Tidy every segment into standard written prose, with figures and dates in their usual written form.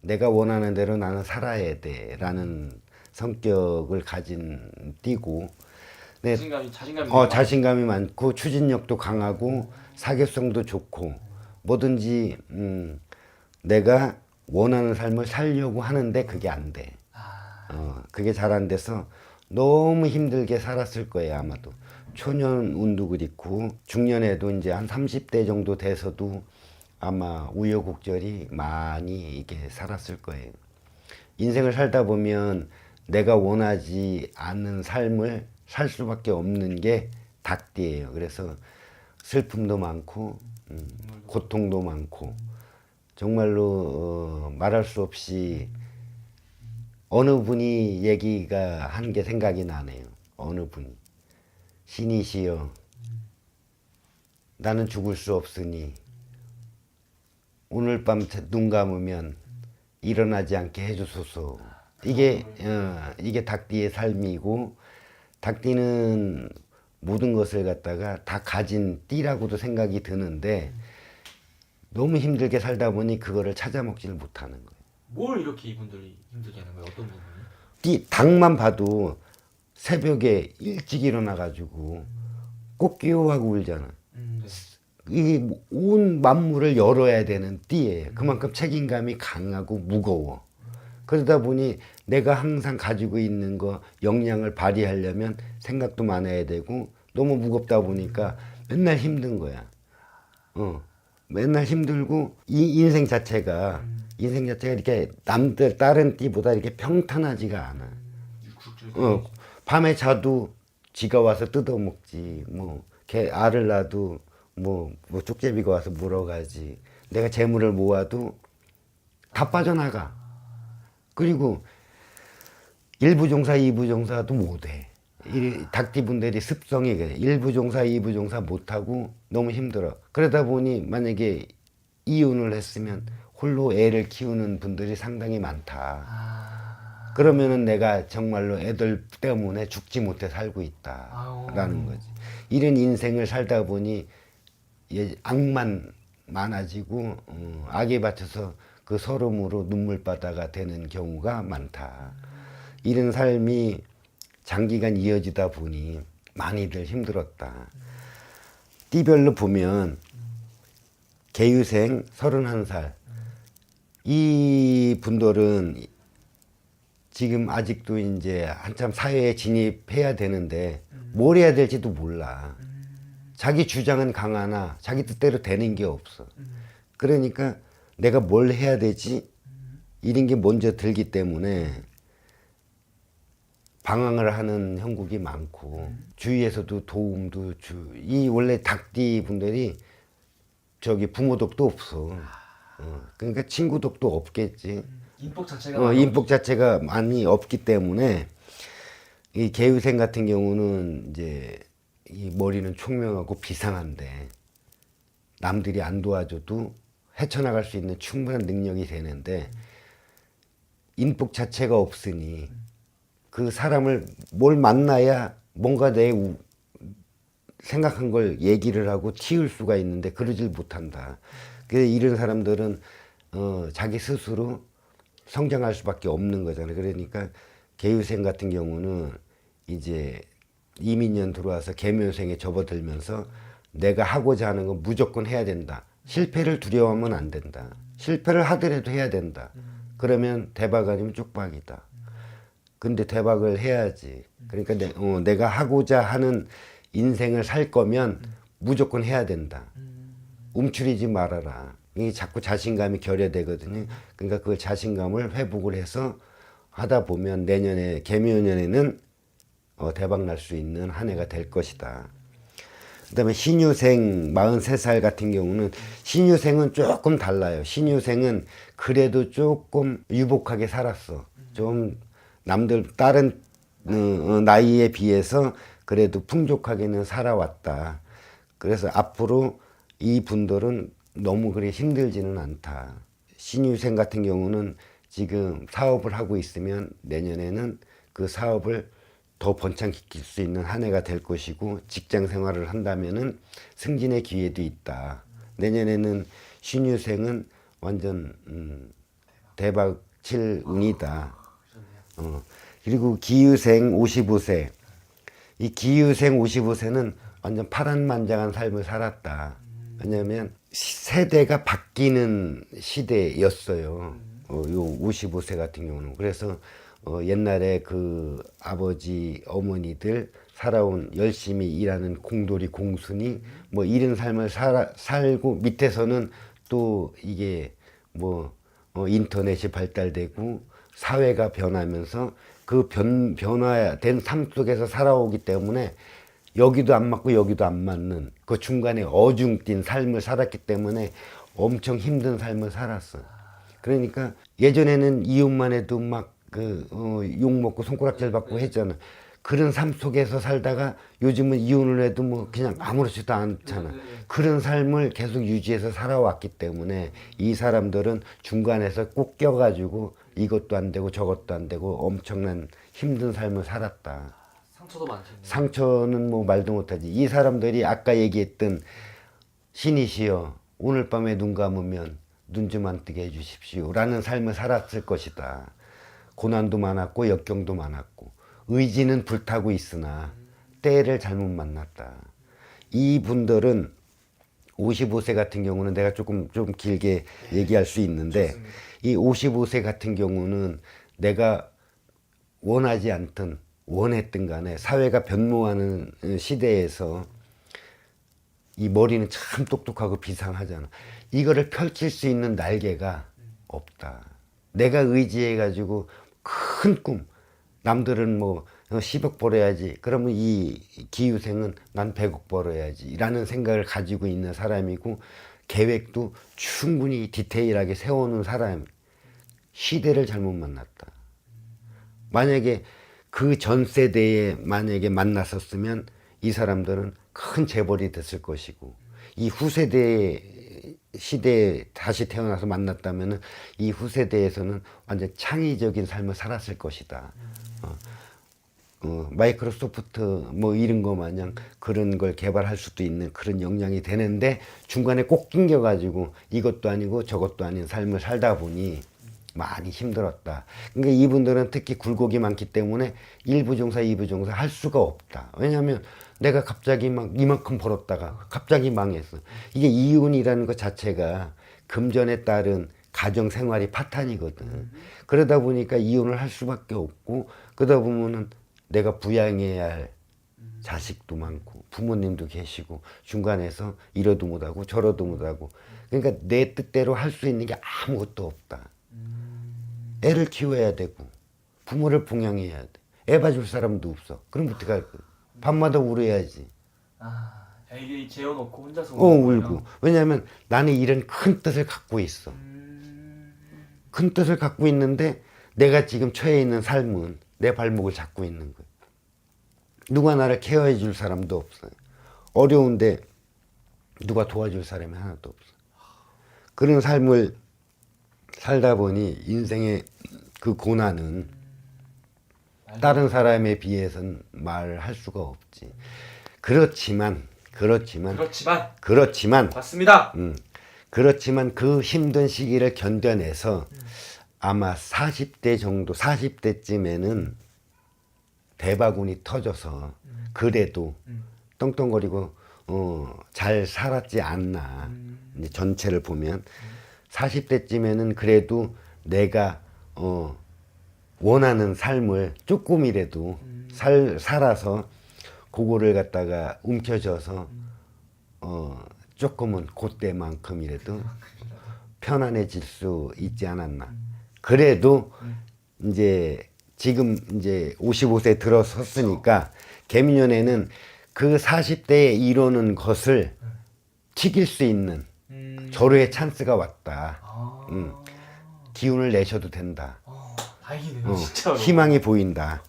내가 원하는 대로 나는 살아야 돼라는 성격을 가진 띠고, 네, 자신감이 자신감이 많고 추진력도 강하고 사교성도 좋고 뭐든지 내가 원하는 삶을 살려고 하는데 그게 안 돼. 그게 잘 안 돼서 너무 힘들게 살았을 거예요, 아마도. 초년 운도 그렇고 중년에도 이제 한 30대 정도 돼서도 아마 우여곡절이 많이 이게 살았을 거예요. 인생을 살다 보면 내가 원하지 않는 삶을 살 수밖에 없는 게 닭띠예요. 그래서 슬픔도 많고 고통도 많고 정말로 말할 수 없이 어느 분이 얘기가 한 게 생각이 나네요. 어느 분이 신이시여 나는 죽을 수 없으니 오늘 밤 눈 감으면 일어나지 않게 해주소서. 이게 닭띠의 삶이고 닭띠는 모든 것을 갖다가 다 가진 띠라고도 생각이 드는데 너무 힘들게 살다 보니 그거를 찾아 먹지를 못하는 거예요. 뭘 이렇게 이분들이 힘들게 하는 거예요? 어떤 부분이? 닭만 봐도 새벽에 일찍 일어나가지고 꽃기호하고 울잖아. 네. 이 온 만물을 열어야 되는 띠예요. 그만큼 책임감이 강하고 무거워. 그러다 보니 내가 항상 가지고 있는 거 역량을 발휘하려면 생각도 많아야 되고 너무 무겁다 보니까 맨날 힘든 거야. 맨날 힘들고 이 인생 자체가 이렇게 남들 다른 띠보다 이렇게 평탄하지가 않아. 밤에 자도 지가 와서 뜯어먹지. 뭐 개 알을 낳아도 뭐 쪽제비가 와서 물어가지. 내가 재물을 모아도 다 빠져나가. 그리고 일부 종사, 이부 종사도 못해. 닭띠분들이 습성이 그래. 일부 종사, 이부 종사 못하고 너무 힘들어. 그러다 보니 만약에 이혼을 했으면 홀로 애를 키우는 분들이 상당히 많다. 그러면은 내가 정말로 애들 때문에 죽지 못해 살고 있다라는 거지. 이런 인생을 살다 보니 악만 많아지고 악에 받쳐서 그 서름으로 눈물바다가 되는 경우가 많다. 이런 삶이 장기간 이어지다 보니 많이들 힘들었다. 띠별로 보면 개유생 31살 이 분들은 지금 아직도 이제 한참 사회에 진입해야 되는데 뭘 해야 될지도 몰라. 자기 주장은 강하나 자기 뜻대로 되는 게 없어. 그러니까 내가 뭘 해야 되지? 이런 게 먼저 들기 때문에 방황을 하는 형국이 많고 주위에서도 도움도 이 원래 닭띠 분들이 저기 부모 덕도 없어. 그러니까 친구 덕도 없겠지. 인복 자체가 많이 없기 때문에 이 개유생 같은 경우는 이제 이 머리는 총명하고 비상한데 남들이 안 도와줘도 헤쳐나갈 수 있는 충분한 능력이 되는데 인복 자체가 없으니 그 사람을 뭘 만나야 뭔가 내 생각한 걸 얘기를 하고 튀울 수가 있는데 그러질 못한다. 그래서 이런 사람들은 자기 스스로 성장할 수밖에 없는 거잖아요. 그러니까 개유생 같은 경우는 이제 이민년 들어와서 계묘생에 접어들면서 내가 하고자 하는 건 무조건 해야 된다. 실패를 두려워하면 안 된다. 실패를 하더라도 해야 된다. 그러면 대박 아니면 쪽박이다. 근데 대박을 해야지. 그러니까 내가 하고자 하는 인생을 살 거면 무조건 해야 된다. 움츠리지 말아라. 이게 자꾸 자신감이 결여되거든요. 그러니까 그 자신감을 회복을 해서 하다 보면 내년에 개묘년에는 대박 날 수 있는 한 해가 될 것이다. 그다음에 신유생 43살 같은 경우는 신유생은 조금 달라요. 신유생은 그래도 조금 유복하게 살았어. 좀 남들 다른 나이에 비해서 그래도 풍족하게는 살아왔다. 그래서 앞으로 이 분들은 너무 그리 힘들지는 않다. 신유생 같은 경우는 지금 사업을 하고 있으면 내년에는 그 사업을 더 번창시킬 수 있는 한 해가 될 것이고 직장 생활을 한다면은 승진의 기회도 있다. 내년에는 신유생은 완전 대박 칠 운이다. 그러셨네요. 그리고 기유생 55세. 이 기유생 55세는 완전 파란만장한 삶을 살았다. 왜냐하면 세대가 바뀌는 시대였어요. 요 55세 같은 경우는. 그래서 옛날에 그 아버지, 어머니들 살아온 열심히 일하는 공돌이 공순이 뭐 이런 삶을 살고 밑에서는 또 이게 뭐 인터넷이 발달되고 사회가 변하면서 그 변화된 삶 속에서 살아오기 때문에 여기도 안 맞고 여기도 안 맞는 그 중간에 어중뛴 삶을 살았기 때문에 엄청 힘든 삶을 살았어. 그러니까 예전에는 이웃만 해도 막 욕 먹고 손가락질 받고 했잖아. 그런 삶 속에서 살다가 요즘은 이혼을 해도 뭐 그냥 아무렇지도 않잖아. 그런 삶을 계속 유지해서 살아왔기 때문에 이 사람들은 중간에서 꼭 껴가지고 이것도 안 되고 저것도 안 되고 엄청난 힘든 삶을 살았다. 상처도 많겠네요. 상처는 뭐 말도 못하지. 이 사람들이 아까 얘기했던 신이시여 오늘 밤에 눈 감으면 눈 좀 안 뜨게 해주십시오 라는 삶을 살았을 것이다. 고난도 많았고 역경도 많았고 의지는 불타고 있으나 때를 잘못 만났다. 이분들은 55세 같은 경우는 내가 좀 길게 얘기할 수 있는데 좋습니다. 이 55세 같은 경우는 내가 원하지 않든 원했든 간에 사회가 변모하는 시대에서 이 머리는 참 똑똑하고 비상하잖아. 이거를 펼칠 수 있는 날개가 없다. 내가 의지해가지고 큰 꿈, 남들은 뭐 10억 벌어야지. 그러면 이 기유생은 난 100억 벌어야지. 라는 생각을 가지고 있는 사람이고 계획도 충분히 디테일하게 세워놓은 사람. 시대를 잘못 만났다. 만약에 그 전 세대에 만약에 만났었으면 이 사람들은 큰 재벌이 됐을 것이고 이 후세대 시대에 다시 태어나서 만났다면 이 후세대에서는 완전 창의적인 삶을 살았을 것이다. 마이크로소프트 뭐 이런 거 마냥 그런 걸 개발할 수도 있는 그런 역량이 되는데 중간에 꼭 낑겨가지고 이것도 아니고 저것도 아닌 삶을 살다 보니 많이 힘들었다. 그러니까 이분들은 특히 굴곡이 많기 때문에 일부 종사, 이부 종사 할 수가 없다. 왜냐하면 내가 갑자기 막 이만큼 벌었다가 갑자기 망했어. 이게 이혼이라는 것 자체가 금전에 따른 가정 생활이 파탄이거든. 그러다 보니까 이혼을 할 수밖에 없고 그러다 보면은 내가 부양해야 할 자식도 많고 부모님도 계시고 중간에서 이러도 못하고 저러도 못하고 그러니까 내 뜻대로 할 수 있는 게 아무것도 없다. 애를 키워야 되고 부모를 봉양해야 돼. 애 봐줄 사람도 없어. 그럼 어떡할 거야? 밤마다 울어야지. 애기 재워놓고 혼자서 울고. 왜냐하면 나는 이런 큰 뜻을 갖고 있어. 큰 뜻을 갖고 있는데 내가 지금 처해 있는 삶은 내 발목을 잡고 있는 거야. 누가 나를 케어해 줄 사람도 없어요. 어려운데 누가 도와줄 사람이 하나도 없어. 그런 삶을 살다 보니 인생의 그 고난은 다른 사람에 비해서는 말할 수가 없지. 그렇지만 맞습니다. 그렇지만 그 힘든 시기를 견뎌내서 아마 40대 정도, 40대쯤에는 대바구니 터져서 그래도 떵떵거리고 잘 살았지 않나. 이제 전체를 보면 40대쯤에는 그래도 내가 원하는 삶을 조금이라도 살아서 그거를 갖다가 움켜져서 조금은 그때만큼이라도 편안해질 수 있지 않았나. 그래도 이제 지금 이제 55세 들어섰으니까 개미년에는 그 40대에 이루는 것을 튀길 수 있는 절호의 찬스가 왔다. 기운을 내셔도 된다. 다행이네요, 진짜로. 희망이 보인다.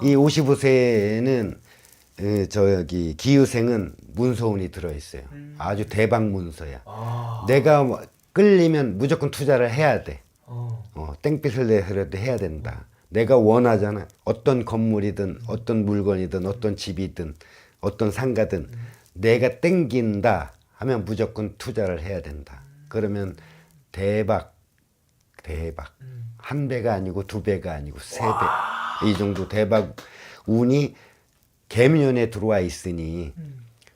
이 55세는 저기 기유생은 문서운이 들어있어요. 아주 대박 문서야. 내가 끌리면 무조건 투자를 해야 돼. 땡빛을 내서라도 해야 된다. 내가 원하잖아. 어떤 건물이든 어떤 물건이든 어떤 집이든 어떤 상가든 내가 땡긴다 하면 무조건 투자를 해야 된다. 그러면 대박 대박. 한 배가 아니고 두 배가 아니고 세 배. 이 정도 대박 운이 개미년에 들어와 있으니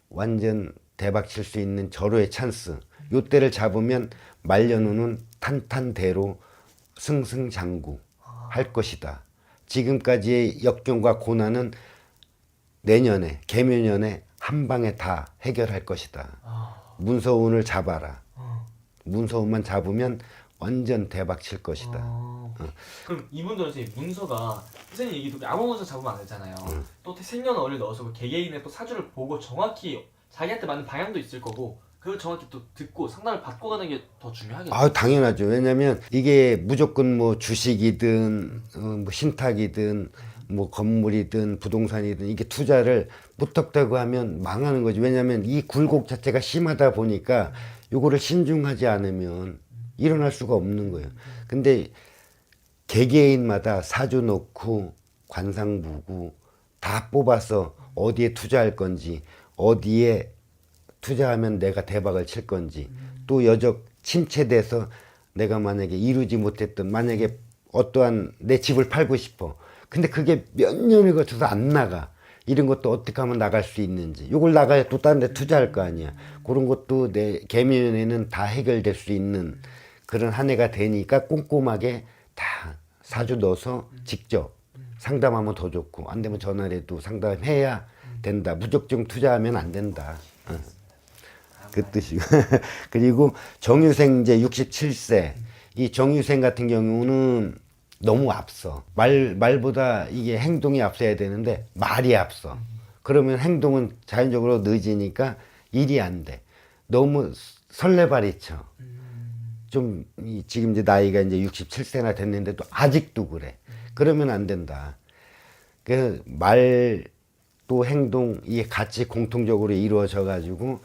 완전 대박 칠 수 있는 절호의 찬스. 요 때를 잡으면 말년운은 탄탄대로 승승장구 할 것이다. 지금까지의 역경과 고난은 내년에 개묘년에 한 방에 다 해결할 것이다. 문서운을 잡아라. 문서운만 잡으면 완전 대박 칠 것이다. 그럼 이분들은 선생님 문서가 선생님 얘기 듣고 아무 문서 잡으면 안 되잖아요. 또 생년월일 넣어서 그 개개인의 또 사주를 보고 정확히 자기한테 맞는 방향도 있을 거고 그걸 정확히 또 듣고 상담을 받고 가는 게 더 중요하겠죠. 아, 당연하죠. 왜냐면 이게 무조건 뭐 주식이든 뭐 신탁이든 뭐 건물이든 부동산이든 이게 투자를 무턱대고 하면 망하는 거지. 왜냐면 이 굴곡 자체가 심하다 보니까 요거를 신중하지 않으면 일어날 수가 없는 거예요. 근데 개개인마다 사주 놓고 관상 보고 다 뽑아서 어디에 투자할 건지 어디에 투자하면 내가 대박을 칠 건지 또 여적 침체돼서 내가 만약에 이루지 못했던 만약에 어떠한 내 집을 팔고 싶어. 근데 그게 몇 년을 거쳐서 안 나가. 이런 것도 어떻게 하면 나갈 수 있는지. 요걸 나가야 또 다른 데 투자할 거 아니야. 그런 것도 내 개미년에는 다 해결될 수 있는 그런 한 해가 되니까 꼼꼼하게 다 사주 넣어서 직접 상담하면 더 좋고 안 되면 전화라도 상담해야 된다. 무작정 투자하면 안 된다. 그 뜻이고. 그리고 정유생 이제 67세. 이 정유생 같은 경우는 너무 앞서. 말보다 이게 행동이 앞서야 되는데 말이 앞서. 그러면 행동은 자연적으로 늦으니까 일이 안 돼. 너무 설레발이쳐. 좀 지금 이제 나이가 이제 67세나 됐는데도 아직도 그래. 그러면 안 된다. 그 말 또 행동 이게 같이 공통적으로 이루어져 가지고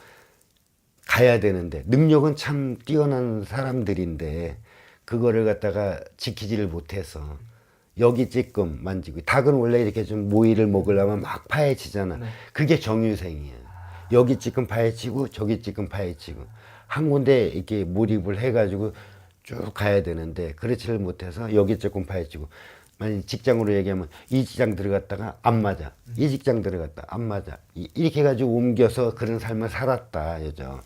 가야 되는데 능력은 참 뛰어난 사람들인데 그거를 갖다가 지키지를 못해서 여기 찔끔 만지고 닭은 원래 이렇게 좀 모이를 먹으려면 막 파헤치잖아. 그게 정유생이야. 여기 찔끔 파헤치고 저기 찔끔 파헤치고 한 군데 이렇게 몰입을 해가지고 쭉 가야 되는데 그렇지를 못해서 여기 찔끔 파헤치고 만약 직장으로 얘기하면 이 직장 들어갔다가 안 맞아. 이 직장 들어갔다 안 맞아. 이렇게 해가지고 옮겨서 그런 삶을 살았다 여자.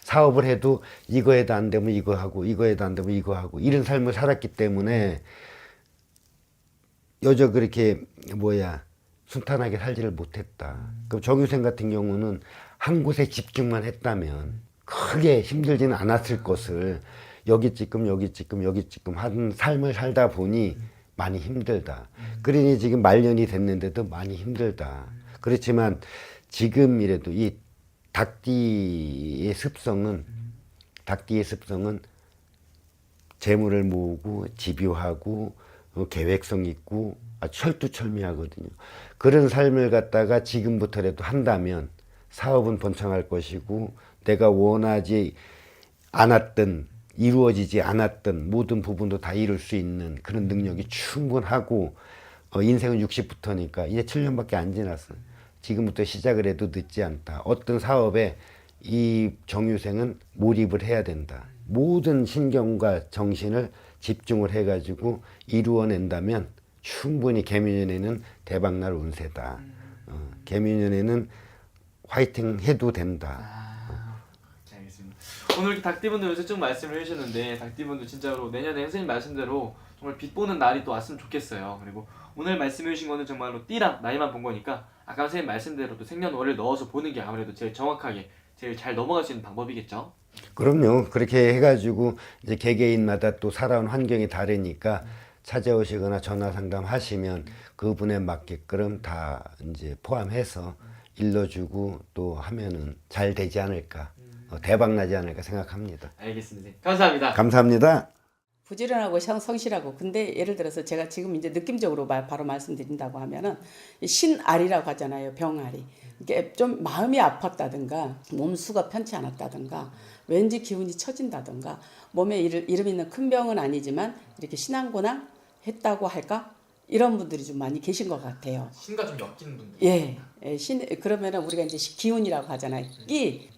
사업을 해도 이거 해도 안 되면 이거 하고 이거 해도 안 되면 이거 하고 이런 삶을 살았기 때문에 여자 그렇게 순탄하게 살지를 못했다. 그럼 정유생 같은 경우는 한 곳에 집중만 했다면 크게 힘들지는 않았을 것을 여기 찔끔 여기 찔끔 여기 찔끔 하는 삶을 살다 보니 많이 힘들다. 그러니 지금 말년이 됐는데도 많이 힘들다. 그렇지만 지금이라도 이 닭띠의 습성은 재물을 모으고 집요하고 계획성 있고 아주 철두철미하거든요. 그런 삶을 갖다가 지금부터라도 한다면 사업은 번창할 것이고 내가 원하지 않았던 이루어지지 않았던 모든 부분도 다 이룰 수 있는 그런 능력이 충분하고 인생은 60부터니까 이제 7년밖에 안 지났어. 지금부터 시작을 해도 늦지 않다. 어떤 사업에 이 정유생은 몰입을 해야 된다. 모든 신경과 정신을 집중을 해가지고 이루어낸다면 충분히 개미년에는 대박날 운세다. 개미년에는 화이팅 해도 된다. 네, 알겠습니다. 오늘 이렇게 닭띠분들 요새 좀 말씀을 해주셨는데 닭띠분들 진짜로 내년에 선생님 말씀대로 정말 빛 보는 날이 또 왔으면 좋겠어요. 그리고 오늘 말씀해 주신 거는 정말로 띠랑 나이만 본 거니까 아까 선생님 말씀대로 또 생년월일 넣어서 보는 게 아무래도 제일 정확하게 제일 잘 넘어갈 수 있는 방법이겠죠. 그럼요. 그렇게 해가지고 이제 개개인마다 또 살아온 환경이 다르니까 찾아오시거나 전화 상담하시면 그분에 맞게끔 다 이제 포함해서 일러주고 또 하면은 잘 되지 않을까, 대박 나지 않을까 생각합니다. 알겠습니다. 감사합니다. 감사합니다. 부지런하고 성실하고. 근데 예를 들어서 제가 지금 이제 느낌적으로 바로 말씀드린다고 하면은 신알이라고 하잖아요. 병알이. 이게 좀 마음이 아팠다든가 몸수가 편치 않았다든가 왠지 기운이 처진다든가 몸에 이름 있는 큰 병은 아니지만 이렇게 신앙고난 했다고 할까? 이런 분들이 좀 많이 계신 것 같아요. 신과 좀 엮인 분들. 예, 그러면은 우리가 이제 기운이라고 하잖아요.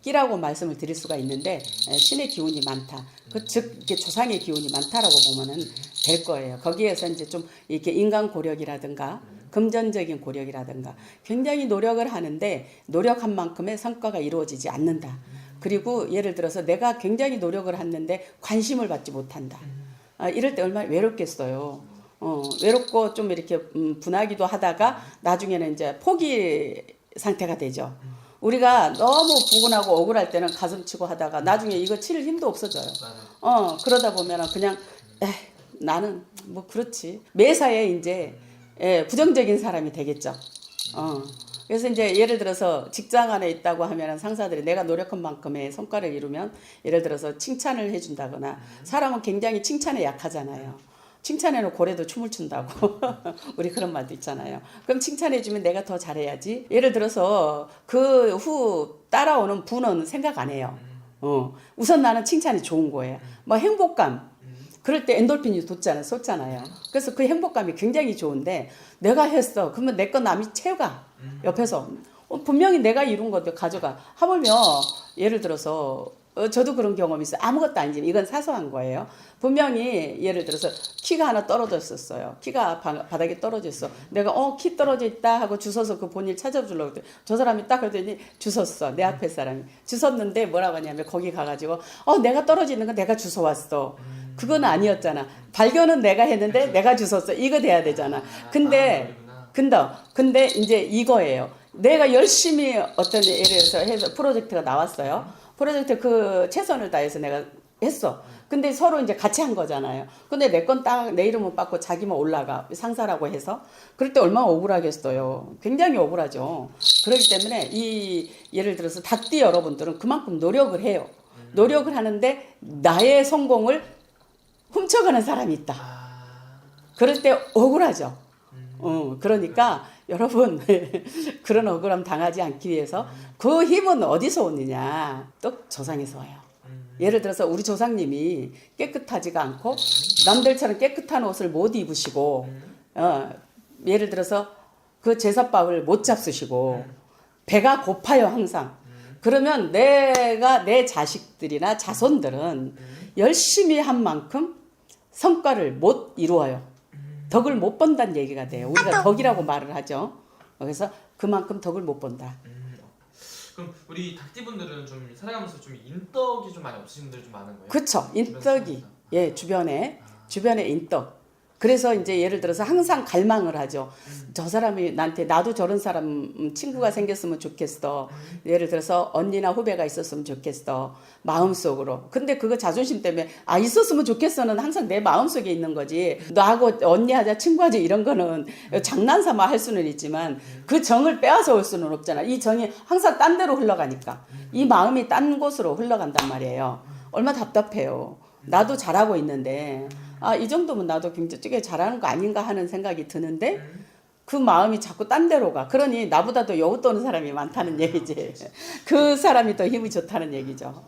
끼라고 말씀을 드릴 수가 있는데 신의 기운이 많다. 즉 이렇게 조상의 기운이 많다라고 보면은 될 거예요. 거기에서 이제 좀 이렇게 인간 고력이라든가 금전적인 고력이라든가 굉장히 노력을 하는데 노력한 만큼의 성과가 이루어지지 않는다. 그리고 예를 들어서 내가 굉장히 노력을 했는데 관심을 받지 못한다. 이럴 때 얼마나 외롭겠어요. 외롭고 좀 이렇게 분하기도 하다가 나중에는 이제 포기 상태가 되죠. 우리가 너무 부근하고 억울할 때는 가슴 치고 하다가 나중에 이거 칠 힘도 없어져요. 그러다 보면은 그냥 나는 뭐 그렇지. 매사에 이제 부정적인 사람이 되겠죠. 그래서 이제 예를 들어서 직장 안에 있다고 하면은 상사들이 내가 노력한 만큼의 성과를 이루면 예를 들어서 칭찬을 해준다거나 사람은 굉장히 칭찬에 약하잖아요. 칭찬해놓고 고래도 춤을 춘다고 우리 그런 말도 있잖아요. 그럼 칭찬해주면 내가 더 잘해야지. 예를 들어서 그 후 따라오는 부는 생각 안 해요. 우선 나는 칭찬이 좋은 거예요. 뭐 행복감. 그럴 때 엔돌핀이 솟잖아요. 그래서 그 행복감이 굉장히 좋은데 내가 했어. 그러면 내 거 남이 채워가. 옆에서. 분명히 내가 이룬 것도 가져가. 하물며 예를 들어서 저도 그런 경험이 있어요. 아무것도 아니지만 이건 사소한 거예요. 분명히 예를 들어서 키가 하나 떨어졌었어요. 키가 바닥에 떨어졌어. 내가 키 떨어져 있다 하고 주워서 그 본인 찾아주려고 했더니 저 사람이 딱 그러더니 주웠어. 내 앞에 사람이. 주웠는데 뭐라고 하냐면 거기 가가지고 내가 떨어져 있는 거 내가 주워왔어. 그건 아니었잖아. 발견은 내가 했는데 내가 주웠어. 이거 돼야 되잖아. 근데 이제 이거예요. 내가 열심히 어떤 예를 들어서 해서 프로젝트가 나왔어요. 프로젝트 그 최선을 다해서 내가 했어. 근데 서로 이제 같이 한 거잖아요. 근데 내 건 딱 내 이름은 받고 자기만 올라가. 상사라고 해서. 그럴 때 얼마나 억울하겠어요. 굉장히 억울하죠. 그렇기 때문에 예를 들어서 닭띠 여러분들은 그만큼 노력을 해요. 노력을 하는데 나의 성공을 훔쳐가는 사람이 있다. 그럴 때 억울하죠. 그러니까 여러분 그런 억울함 당하지 않기 위해서 그 힘은 어디서 오느냐? 또 조상에서 와요. 예를 들어서 우리 조상님이 깨끗하지가 않고 남들처럼 깨끗한 옷을 못 입으시고 예를 들어서 그 제사밥을 못 잡수시고 배가 고파요 항상. 그러면 내 자식들이나 자손들은 열심히 한 만큼 성과를 못 이루어요. 덕을 못 본다는 얘기가 돼요. 우리가 덕이라고 말을 하죠. 그래서 그만큼 덕을 못 본다. 그럼 우리 닭띠분들은 좀 살아가면서 좀 인덕이 좀 많이 없으신 분들이 좀 많은 거예요? 그렇죠. 인덕이 주변에 인덕. 그래서 이제 예를 들어서 항상 갈망을 하죠. 저 사람이 나한테 나도 저런 사람 친구가 생겼으면 좋겠어. 예를 들어서 언니나 후배가 있었으면 좋겠어. 마음속으로. 근데 그거 자존심 때문에 있었으면 좋겠어는 항상 내 마음속에 있는 거지. 너하고 언니하자 친구하자 이런 거는 장난삼아 할 수는 있지만 그 정을 빼앗아 올 수는 없잖아. 이 정이 항상 딴 데로 흘러가니까. 이 마음이 딴 곳으로 흘러간단 말이에요. 얼마나 답답해요. 나도 잘하고 있는데 이 정도면 나도 굉장히 잘하는 거 아닌가 하는 생각이 드는데 그 마음이 자꾸 딴 데로 가. 그러니 나보다도 여우 떠는 사람이 많다는 얘기지. 그 사람이 더 힘이 좋다는 얘기죠.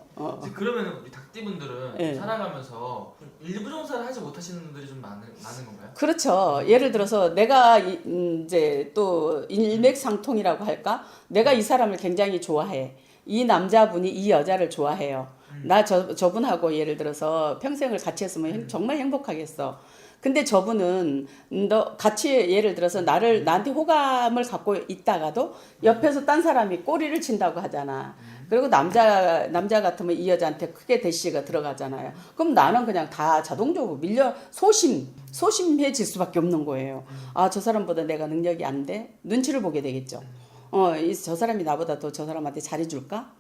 그러면 우리 닭띠분들은 네. 살아가면서 일부 종사를 하지 못하시는 분들이 좀 많은 건가요? 그렇죠. 예를 들어서 내가 이제 또 일맥상통이라고 할까? 내가 이 사람을 굉장히 좋아해. 이 남자분이 이 여자를 좋아해요. 나 저분하고 예를 들어서 평생을 같이 했으면 정말 행복하겠어. 근데 저분은 너 같이 예를 들어서 나한테 호감을 갖고 있다가도 옆에서 딴 사람이 꼬리를 친다고 하잖아. 그리고 남자 같으면 이 여자한테 크게 대시가 들어가잖아요. 그럼 나는 그냥 다 자동적으로 소심해질 수밖에 없는 거예요. 저 사람보다 내가 능력이 안 돼? 눈치를 보게 되겠죠. 저 사람이 나보다 더 저 사람한테 잘해줄까?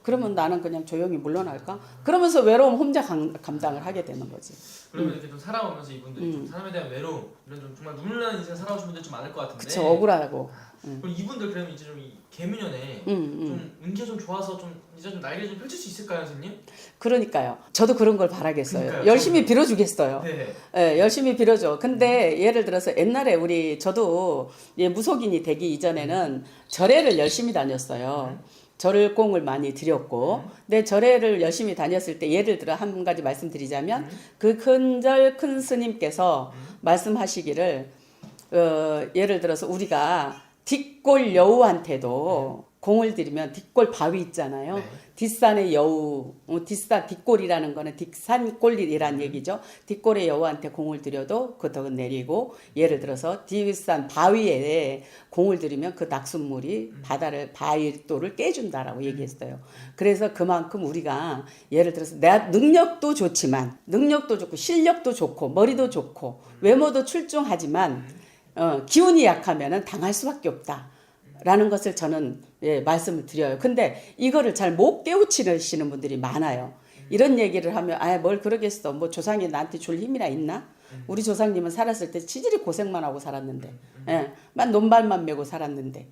그러면 나는 그냥 조용히 물러날까? 그러면서 외로움 혼자 감당을 하게 되는 거지. 그러면 이렇게 좀 살아오면서 이분들이 좀 사람에 대한 외로움 이런 좀 정말 눈물 나는 인생 살아오신 분들 좀 많을 것 같은데. 그쵸, 억울하고. 그럼 이분들 그러면 이제 좀 이 개미년에 좀 운기가 좀 좋아서 좀 이제 좀 날개를 좀 펼칠 수 있을까요, 선생님? 그러니까요. 저도 그런 걸 바라겠어요. 그러니까요. 열심히 빌어주겠어요. 네. 열심히 빌어줘. 근데 예를 들어서 옛날에 저도 무속인이 되기 이전에는 절에를 열심히 다녔어요. 절공을 많이 드렸고, 근데 절에를 열심히 다녔을 때 예를 들어 한 가지 말씀드리자면 그 큰절 큰 스님께서 말씀하시기를 예를 들어서 우리가 뒷골 여우한테도 공을 들이면 뒷골 바위 있잖아요. 네. 뒷산의 여우, 뒷산 뒷골이라는 거는 뒷산골이란 얘기죠. 뒷골의 여우한테 공을 들여도 그 덕은 내리고, 예를 들어서 뒷산 바위에 공을 들이면 그 낙숫물이 바다를 바위돌을 깨준다라고 얘기했어요. 그래서 그만큼 우리가 예를 들어서 내 능력도 좋지만, 능력도 좋고 실력도 좋고 머리도 좋고 외모도 출중하지만 기운이 약하면은 당할 수밖에 없다. 라는 것을 저는 말씀을 드려요. 근데 이거를 잘 못 깨우치시는 분들이 많아요. 이런 얘기를 하면 뭘 그러겠어. 뭐 조상이 나한테 줄 힘이나 있나? 우리 조상님은 살았을 때 치질이 고생만 하고 살았는데, 만 논발만 메고 살았는데,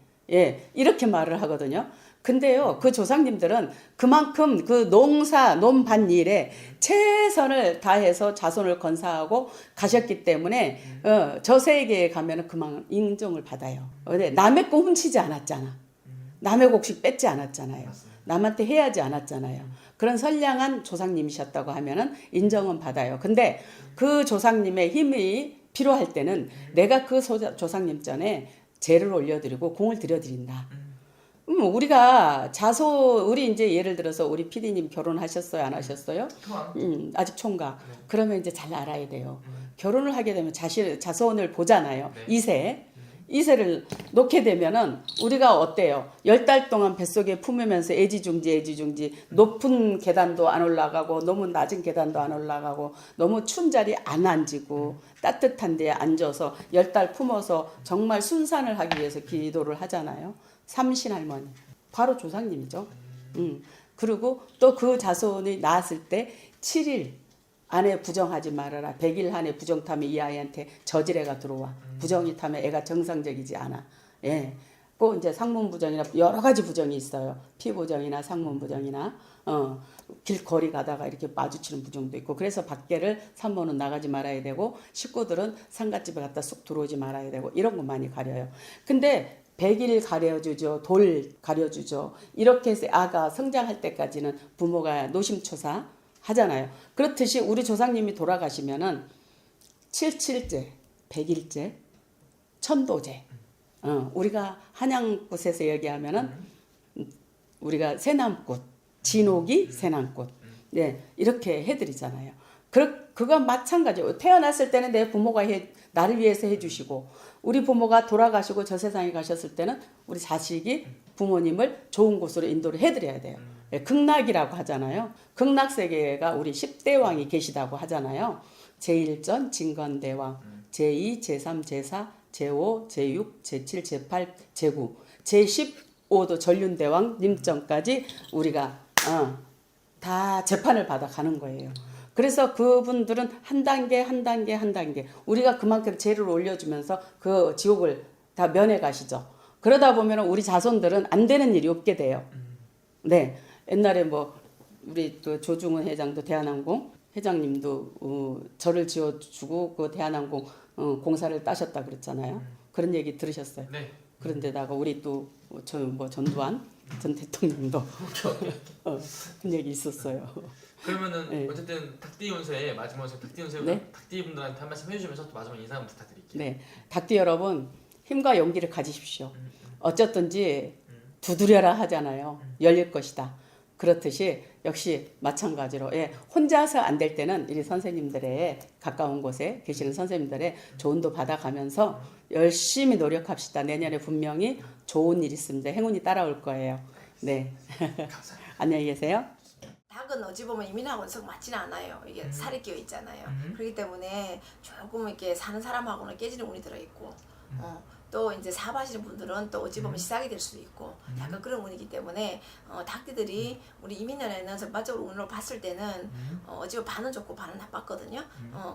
이렇게 말을 하거든요. 근데요, 그 조상님들은 그만큼 그 논밭일에 최선을 다해서 자손을 건사하고 가셨기 때문에, 저 세계에 가면은 그만 인정을 받아요. 근데 남의 거 훔치지 않았잖아. 남의 곡식 뺏지 않았잖아요. 남한테 해야지 않았잖아요. 그런 선량한 조상님이셨다고 하면은 인정은 받아요. 근데 그 조상님의 힘이 필요할 때는 내가 그 조상님 전에 제를 올려드리고 공을 들여드린다. 우리가 우리 이제 예를 들어서 우리 PD님 결혼하셨어요? 안 하셨어요? 아직 총각. 네. 그러면 이제 잘 알아야 돼요. 결혼을 하게 되면 자손을 보잖아요. 네. 이세를 놓게 되면은 우리가 어때요? 10달 동안 뱃속에 품으면서 애지중지 높은 계단도 안 올라가고 너무 낮은 계단도 안 올라가고 너무 추운 자리에 안 앉고 따뜻한 데에 앉아서 10달 품어서 정말 순산을 하기 위해서 기도를 하잖아요. 삼신할머니 바로 조상님이죠. 그리고 또 그 자손이 낳았을 때 7일 안에 부정하지 말아라. 100일 안에 부정 타면 이 아이한테 저질애가 들어와. 부정이 타면 애가 정상적이지 않아. 꼭 이제 상문 부정이나 여러 가지 부정이 있어요. 피 부정이나 상문 부정이나 길거리 가다가 이렇게 마주치는 부정도 있고, 그래서 밖에를 산모는 나가지 말아야 되고 식구들은 상갓집에 갔다 쑥 들어오지 말아야 되고 이런 거 많이 가려요. 근데 100일 가려주죠. 돌 가려주죠. 이렇게 해서 아가 성장할 때까지는 부모가 노심초사 하잖아요. 그렇듯이 우리 조상님이 돌아가시면은 77제, 100일제, 천도제. 우리가 한양꽃에서 얘기하면은 우리가 새남꽃, 진옥이 새남꽃. 이렇게 해드리잖아요. 그거 마찬가지예요. 태어났을 때는 내 부모가 나를 위해서 해주시고, 우리 부모가 돌아가시고 저 세상에 가셨을 때는 우리 자식이 부모님을 좋은 곳으로 인도를 해드려야 돼요. 극락이라고 하잖아요. 극락세계가 우리 10대 왕이 계시다고 하잖아요. 제1전 진건대왕, 제2, 제3, 제4, 제5, 제6, 제7, 제8, 제9, 제15도 전륜대왕 님전까지 우리가 다 재판을 받아가는 거예요. 그래서 그분들은 한 단계 우리가 그만큼 죄를 올려주면서 그 지옥을 다 면해 가시죠. 그러다 보면 우리 자손들은 안 되는 일이 없게 돼요. 네, 옛날에 뭐 우리 또 조중훈 회장도 대한항공 회장님도 절을 지어주고 그 대한항공 공사를 따셨다 그랬잖아요. 그런 얘기 들으셨어요? 네. 그런데다가 우리 또 전두환 전 대통령도 그런 얘기 있었어요. 그러면은 네. 어쨌든 닭띠 운세 마지막으로 닭띠 운세 네. 닭띠 분들한테 한 말씀 해주시면서 또 마지막 인사 한번 부탁드릴게요. 네, 닭띠 여러분 힘과 용기를 가지십시오. 어쨌든지 두드려라 하잖아요. 열릴 것이다. 그렇듯이 역시 마찬가지로 혼자서 안 될 때는 우리 선생님들의 가까운 곳에 계시는 선생님들의 조언도 받아가면서 열심히 노력합시다. 내년에 분명히 좋은 일 있습니다. 행운이 따라올 거예요. 네, 감사합니다. 안녕히 계세요. 닭은 어찌 보면 이민하고는 썩 맞지는 않아요. 이게 살이 끼어 있잖아요. 그렇기 때문에 조금 이렇게 사는 사람하고는 깨지는 운이 들어있고, 또 이제 사업하시는 분들은 또 어찌 보면 시작이 될 수도 있고, 약간 그런 운이기 때문에 닭띠들이 우리 이민년에는 전반적으로 운으로 봤을 때는 어찌 보면 반은 좋고 반은 나빴거든요.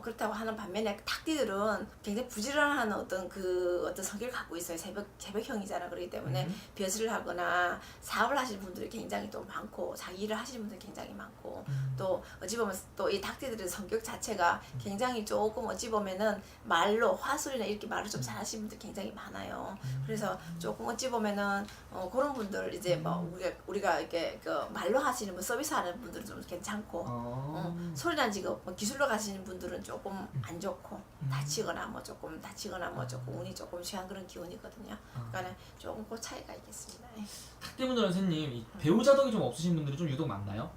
그렇다고 하는 반면에 닭띠들은 굉장히 부지런한 어떤 성격을 갖고 있어요. 새벽형이잖아. 그렇기 때문에 벼슬을 하거나 사업을 하시는 분들이 굉장히 또 많고, 자기 일을 하시는 분들이 굉장히 많고, 또 어찌 보면 또 이 닭띠들의 성격 자체가 굉장히 조금 어찌 보면은 말로 화술이나 이렇게 말을 좀 잘하시는 분들 굉장히 많아요. 그래서 조금 어찌 보면은 그런 분들 이제 뭐 우리가 이렇게 그 말로 하시는 분 서비스하는 분들은 좀 괜찮고 소리난 직업 뭐 기술로 가시는 분들은 조금 안 좋고 다치거나 뭐 조금 운이 조금 취한 그런 기운이거든요. 그러니까 조금 그 차이가 있겠습니다. 예. 닭띠분들 선생님 이 배우자덕이 좀 없으신 분들이 좀 유독 많나요?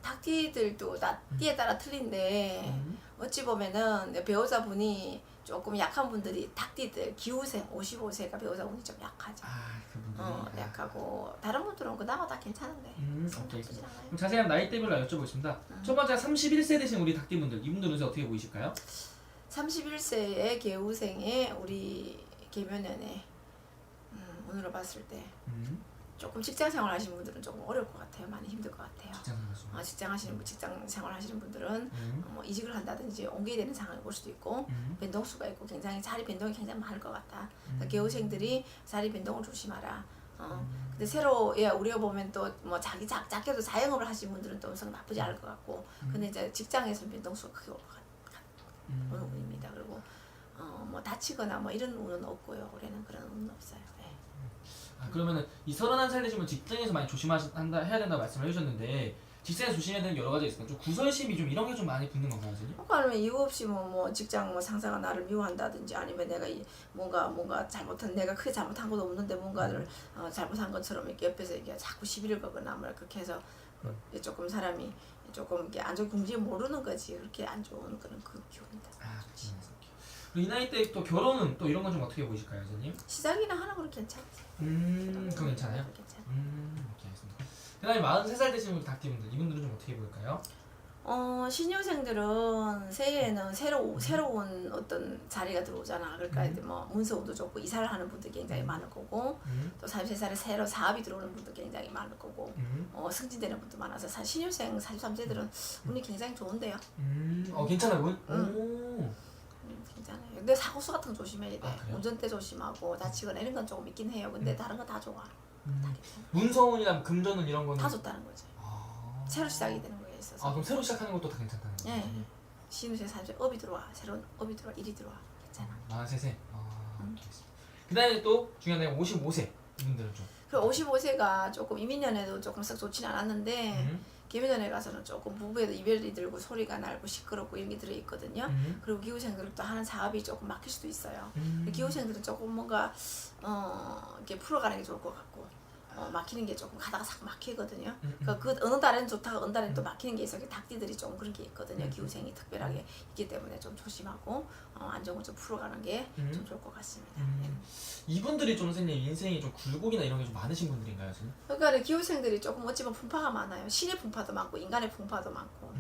닭띠들도 다 띠에 따라 틀린데 어찌 보면은 배우자분이 조금 약한 분들이 닭띠들 기후생 55세가 배우자분이 좀 약하죠. 그분들이 약하고 다른 분들은 그나마 다 괜찮은데 오케이. 나쁘진 않아요. 그럼 자세한 나이대별로 여쭤보겠습니다. 첫 번째 31세 되신 우리 닭띠분들 이분들은 요새 어떻게 보이실까요? 31세의 개우생의 우리 계면연애 오늘로 봤을 때 조금 직장 생활 하시는 분들은 조금 어려울 것 같아요. 많이 힘들 것 같아요. 직장 생활 하시는 분들은 뭐 이직을 한다든지 옮겨야 되는 상황이 올 수도 있고 변동수가 있고 굉장히 자리 변동이 굉장히 많을 것 같다. 그러니까 개우생들이 자리 변동을 조심하라. 근데 새로 우리가 보면 또 뭐 자기 작게도 자영업을 하시는 분들은 또 우선 나쁘지 않을 것 같고 근데 이제 직장에서는 변동수가 크게 올 것 같은 운입니다. 그리고 뭐 다치거나 뭐 이런 운은 없고요. 올해는 그런 운은 없어요. 네. 그러면은 이 31살 되시면 직장에서 많이 해야 된다고 말씀을 해주셨는데 직장에서 조심해야 되는 게 여러 가지 있으니까 좀 구설심이 좀 이런 게 좀 많이 붙는 건가요, 선생님? 그러니까 이유 없이 뭐 직장 뭐 상사가 나를 미워한다든지 아니면 내가 뭔가 잘못한 내가 크게 잘못한 것도 없는데 뭔가를 잘못한 것처럼 이렇게 옆에서 이렇게 자꾸 시비를 거거나 뭐 그렇게 해서 조금 사람이 조금 이렇게 안 좋은 궁지 모르는 거지 그렇게 안 좋은 그런 그 기운이다. 그리고 이 나이 때 또 결혼은 또 이런 건 좀 어떻게 보이실까요, 선생님? 시작이나 하는 건 괜찮지. 그건 괜찮아요? 괜찮아. 오케이, 알겠습니다. 그다음에 43살 되신 우리 닭띠분들 이분들은 좀 어떻게 보일까요? 신유생들은 새해에는 새로운 어떤 자리가 들어오잖아. 그러니까 이제 뭐 문서운도 좋고 이사를 하는 분들 굉장히 많을 거고 또 33살에 새로 사업이 들어오는 분도 굉장히 많을 거고 승진되는 분도 많아서 신유생 43세들은 운이 굉장히 좋은데요. 괜찮아요, 운? 괜찮아요. 근데 사고수 같은 거 조심해야 돼. 그래요? 운전대 조심하고 다치거나 이런 건 조금 있긴 해요. 근데 다른 건 다 좋아. 다 괜찮아. 문서운이나 금전운 이런 거는 다 좋다는 거지. 새로 시작이 되는 거에 있어서. 그럼 새로 시작하는 것도 다 괜찮다는 거예요? 네. 신우생 30세 업이 들어와. 새로운 업이 들어와. 일이 들어와. 괜찮아. 43세. 알겠습니다. 그다음에 또 중요한 건 55세 이분들은 좀. 그 55세가 조금 이민년에도 조금 썩 좋지는 않았는데 개민년에 가서는 조금 부부에도 이별이 들고 소리가 날고 시끄럽고 이런 게 들어있거든요. 그리고 기후생들은 또 하는 사업이 조금 막힐 수도 있어요. 기후생들은 조금 뭔가 이렇게 풀어가는 게 좋을 것 같고 막히는 게 조금 가다가 싹 막히거든요. 그러니까 그 어느 달에는 좋다가 어느 달에는 또 막히는 게 있어요. 닭띠들이 좀 그런 게 있거든요. 기후생이 특별하게 있기 때문에 좀 조심하고 안 좋은 거 좀 풀어가는 게 좀 좋을 것 같습니다. 이분들이 좀 선생님 인생이 좀 굴곡이나 이런 게 좀 많으신 분들인가요, 선생님? 그러니까 기후생들이 조금 어찌 보면 분파가 많아요. 신의 분파도 많고 인간의 분파도 많고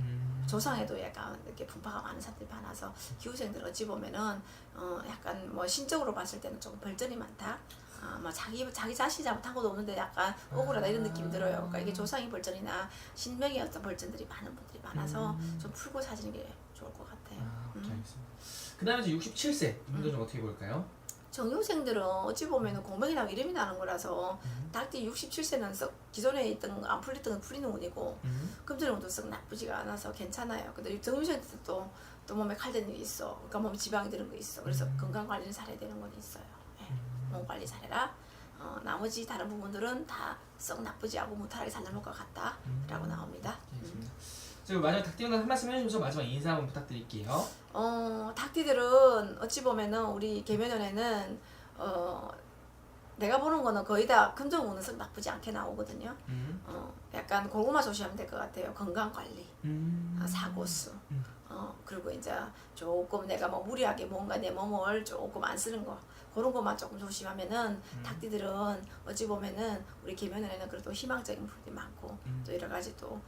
조상에도 약간 이렇게 분파가 많은 사람들이 많아서 기후생들 어찌 보면은 약간 뭐 신적으로 봤을 때는 조금 벌전이 많다. 뭐 자기 자신이 잘못한 것도 없는데 약간 억울하다 이런 느낌이 들어요. 그러니까 이게 조상의 벌전이나 신명의 어떤 벌전들이 많은 분들이 많아서 좀 풀고 사시는 게 좋을 것 같아요. 오케이, 알겠습니다. 그다음에 이제 67세 이분들 좀 어떻게 볼까요? 정유생들은 어찌 보면 공명이 나고 이름이 나는 거라서 닭띠 67세는 썩 기존에 있던 안 풀렸던 건 풀리는 운이고 금전의 운도 썩 나쁘지가 않아서 괜찮아요. 근데 정유생들도 또 몸에 칼대는 게 있어. 그러니까 몸에 지방이 드는 거 있어. 그래서 건강 관리를 잘해야 되는 건 있어요. 몸 관리 잘해라. 나머지 다른 부분들은 다 썩 나쁘지 않고 무탈하게 잘 넘을 것 같다라고 나옵니다. 지금 마지막 닭띠분들 한 말씀 해주셔서 마지막 인사 한번 부탁드릴게요. 닭띠들은 어찌 보면은 우리 계면연에는 내가 보는 거는 거의 다 금전운은 썩 나쁘지 않게 나오거든요. 약간 그거만 조심하면 될 것 같아요. 건강 관리, 사고수, 그리고 이제 조금 내가 뭐 무리하게 뭔가 내 몸을 조금 안 쓰는 거 그런 것만 조금 조심하면은 닭띠들은 어찌 보면은 우리 계면연에는 그래도 희망적인 부분이 많고 또 여러 가지 또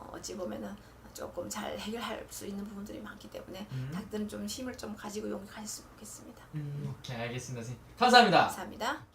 어찌 보면은 조금 잘 해결할 수 있는 부분들이 많기 때문에 닭들은 좀 힘을 좀 가지고 용기 가졌으면 좋겠습니다. 오케이, 알겠습니다, 선생님. 감사합니다. 감사합니다.